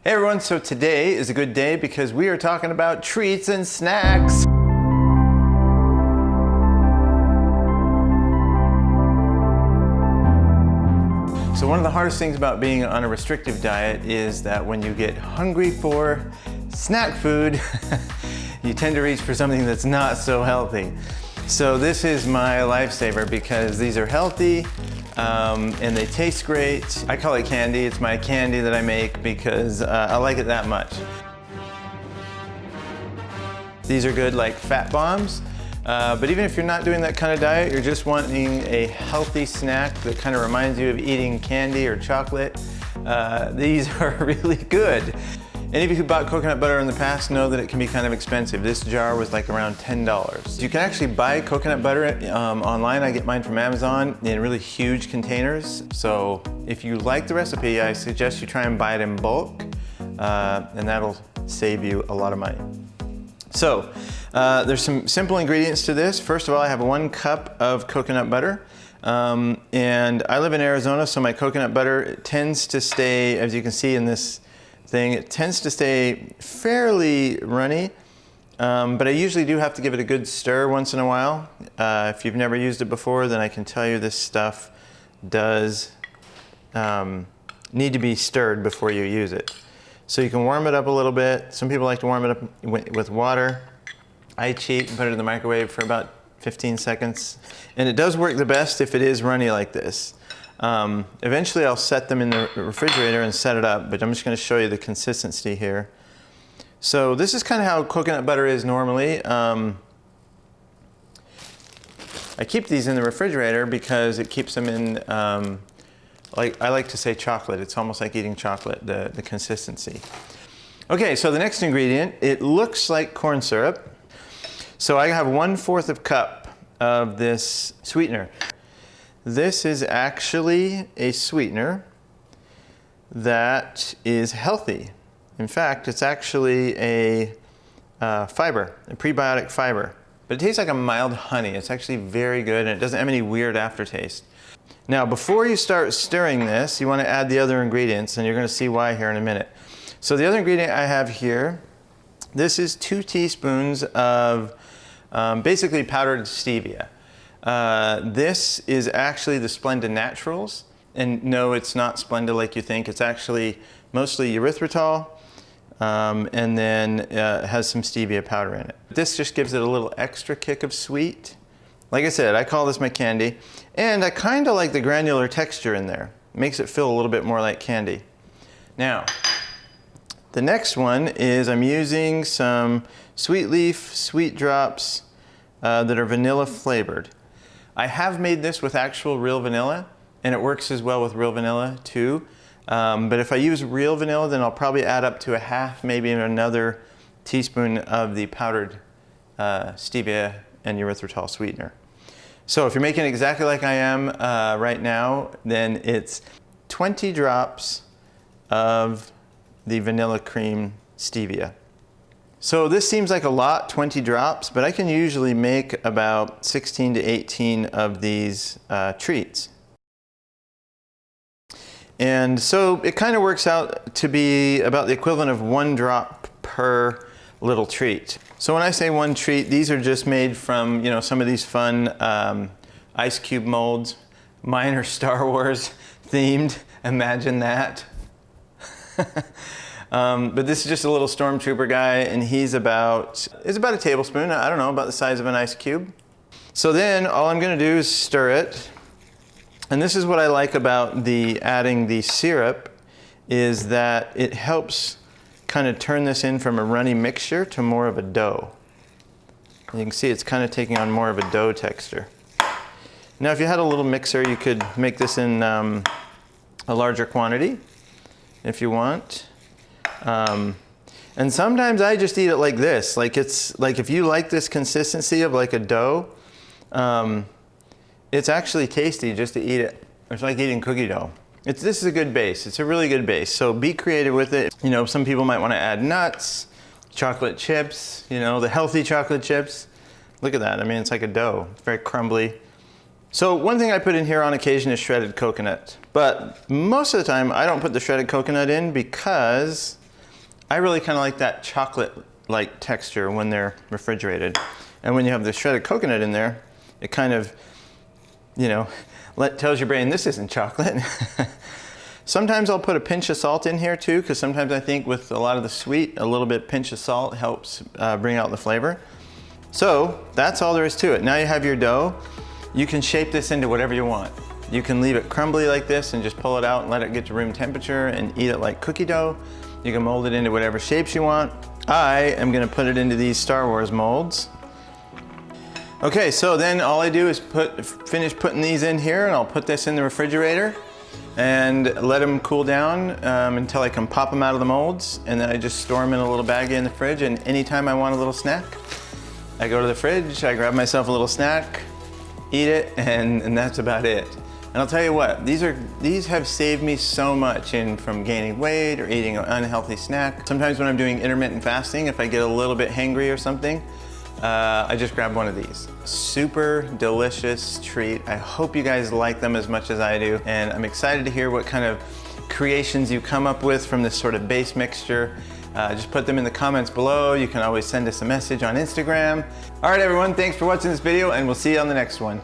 Hey everyone, so today is a good day because we are talking about treats and snacks. So one of the hardest things about being on a restrictive diet is that when you get hungry for snack food, you tend to reach for something that's not so healthy. So this is my lifesaver because these are healthy and they taste great. I call it candy. It's my candy that I make because I like it that much. These are good like fat bombs. But even if you're not doing that kind of diet, you're just wanting a healthy snack that kind of reminds you of eating candy or chocolate, these are really good. Any of you who bought coconut butter in the past know that it can be kind of expensive. This jar was like around $10. You can actually buy coconut butter online. I get mine from Amazon in really huge containers. So if you like the recipe, I suggest you try and buy it in bulk, and that'll save you a lot of money. So there's some simple ingredients to this. First of all, I have 1 cup of coconut butter. And I live in Arizona, so my coconut butter tends to stay, as you can see in this thing, it tends to stay fairly runny. But I usually do have to give it a good stir once in a while. If you've never used it before, then I can tell you this stuff does need to be stirred before you use it. So you can warm it up a little bit. Some people like to warm it up with water. I cheat and put it in the microwave for about 15 seconds. And it does work the best if it is runny like this. Eventually I'll set them in the refrigerator and set it up, but I'm just going to show you the consistency here. So this is kind of how coconut butter is normally. I keep these in the refrigerator because it keeps them in, like I like to say chocolate. It's almost like eating chocolate, the consistency. Okay, so the next ingredient, it looks like corn syrup. So I have 1/4 cup of this sweetener. This is actually a sweetener that is healthy. In fact, it's actually a fiber, a prebiotic fiber. But it tastes like a mild honey. It's actually very good and it doesn't have any weird aftertaste. Now, before you start stirring this, you want to add the other ingredients, and you're going to see why here in a minute. So the other ingredient I have here, this is 2 teaspoons of basically powdered stevia. This is actually the Splenda Naturals, and no, it's not Splenda like you think. It's actually mostly erythritol, and then it has some stevia powder in it. This just gives it a little extra kick of sweet. Like I said, I call this my candy, and I kind of like the granular texture in there. It makes it feel a little bit more like candy. Now, the next one is I'm using some Sweet Leaf Sweet Drops that are vanilla flavored. I have made this with actual real vanilla, and it works as well with real vanilla too. But if I use real vanilla, then I'll probably add up to 1/2, maybe another teaspoon of the powdered stevia and erythritol sweetener. So if you're making it exactly like I am right now, then it's 20 drops of the vanilla cream stevia. So this seems like a lot, 20 drops, but I can usually make about 16 to 18 of these treats. And so it kind of works out to be about the equivalent of 1 drop per little treat. So when I say 1 treat, these are just made from, you know, some of these fun ice cube molds. Mine are Star Wars themed, imagine that. But this is just a little stormtrooper guy, and it's about a tablespoon, I don't know, about the size of an ice cube. So then all I'm gonna do is stir it. And this is what I like about adding the syrup, is that it helps kind of turn this in from a runny mixture to more of a dough. And you can see it's kind of taking on more of a dough texture. Now if you had a little mixer, you could make this in a larger quantity if you want. And sometimes I just eat it like this. Like it's like if you like this consistency of like a dough, it's actually tasty just to eat it. It's like eating cookie dough. This is a good base. It's a really good base. So be creative with it. You know, some people might want to add nuts, chocolate chips, you know, the healthy chocolate chips. Look at that. I mean, it's like a dough. It's very crumbly. So one thing I put in here on occasion is shredded coconut. But most of the time, I don't put the shredded coconut in because I really kind of like that chocolate-like texture when they're refrigerated. And when you have the shredded coconut in there, it kind of, you know, tells your brain this isn't chocolate. Sometimes I'll put a pinch of salt in here too, because sometimes I think with a lot of the sweet, a little bit pinch of salt helps bring out the flavor. So that's all there is to it. Now you have your dough. You can shape this into whatever you want. You can leave it crumbly like this and just pull it out and let it get to room temperature and eat it like cookie dough. You can mold it into whatever shapes you want. I am gonna put it into these Star Wars molds. Okay, so then all I do is finish putting these in here, and I'll put this in the refrigerator and let them cool down until I can pop them out of the molds, and then I just store them in a little baggie in the fridge, and anytime I want a little snack, I go to the fridge, I grab myself a little snack, eat it, and that's about it. And I'll tell you what, these have saved me so much from gaining weight or eating an unhealthy snack. Sometimes when I'm doing intermittent fasting, if I get a little bit hangry or something, I just grab one of these. Super delicious treat. I hope you guys like them as much as I do, and I'm excited to hear what kind of creations you come up with from this sort of base mixture. Just put them in the comments below. You can always send us a message on Instagram. All right, everyone, thanks for watching this video, and we'll see you on the next one.